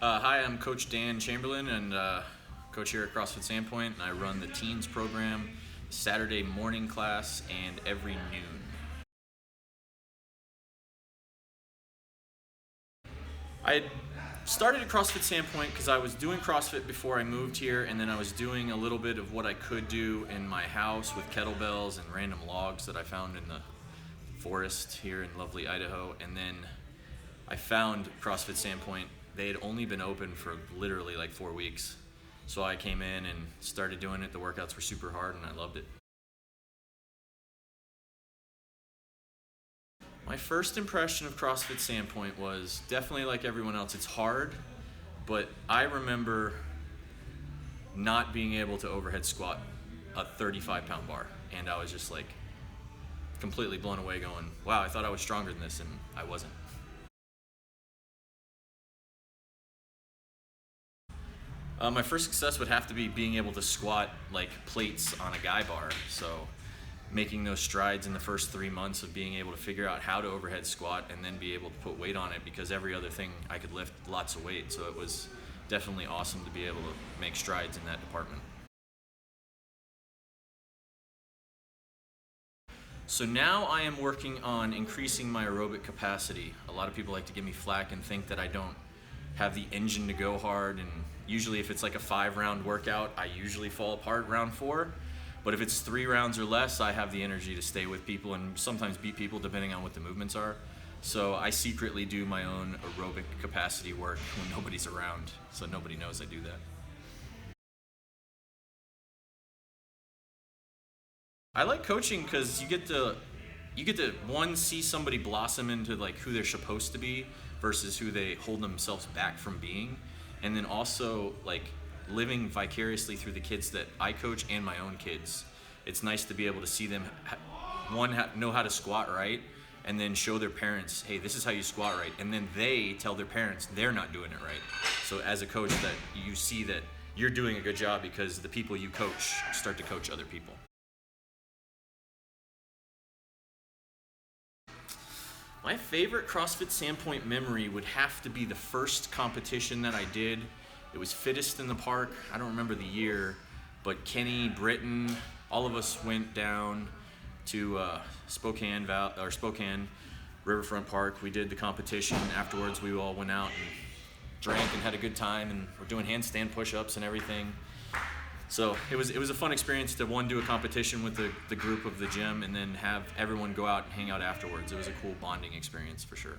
Hi, I'm Coach Dan Chamberlain, and coach here at CrossFit Sandpoint, and I run the teens program, Saturday morning class, and every noon. I had started at CrossFit Sandpoint because I was doing CrossFit before I moved here, and then I was doing a little bit of what I could do in my house with kettlebells and random logs that I found in the forest here in lovely Idaho. And then I found CrossFit Sandpoint. They had only been open for literally like 4 weeks. So I came in and started doing it. The workouts were super hard and I loved it. My first impression of CrossFit Sandpoint was definitely like everyone else. It's hard, but I remember not being able to overhead squat a 35-pound bar. And I was just like completely blown away going, wow, I thought I was stronger than this, and I wasn't. My first success would have to be being able to squat like plates on a guy bar. So making those strides in the first 3 months of being able to figure out how to overhead squat and then be able to put weight on it, because every other thing I could lift lots of weight. So it was definitely awesome to be able to make strides in that department. So now I am working on increasing my aerobic capacity. A lot of people like to give me flack and think that I don't have the engine to go hard, and usually if it's like a 5-round workout, I usually fall apart round 4. But if it's 3 rounds or less, I have the energy to stay with people and sometimes beat people depending on what the movements are. So I secretly do my own aerobic capacity work when nobody's around, so nobody knows I do that. I like coaching because you get to one, see somebody blossom into like who they're supposed to be versus who they hold themselves back from being, and then also like living vicariously through the kids that I coach and my own kids. It's nice to be able to see them know how to squat right, and then show their parents, hey, this is how you squat right, and then they tell their parents they're not doing it right. So as a coach, that you see that you're doing a good job because the people you coach start to coach other people. My favorite CrossFit Sandpoint memory would have to be the first competition that I did. It was Fittest in the Park. I don't remember the year, but Kenny, Britton, all of us went down to Spokane Riverfront Park. We did the competition. Afterwards, we all went out and drank and had a good time, and we're doing handstand push-ups and everything. So it was a fun experience to do a competition with the group of the gym, and then have everyone go out and hang out afterwards. It was a cool bonding experience for sure.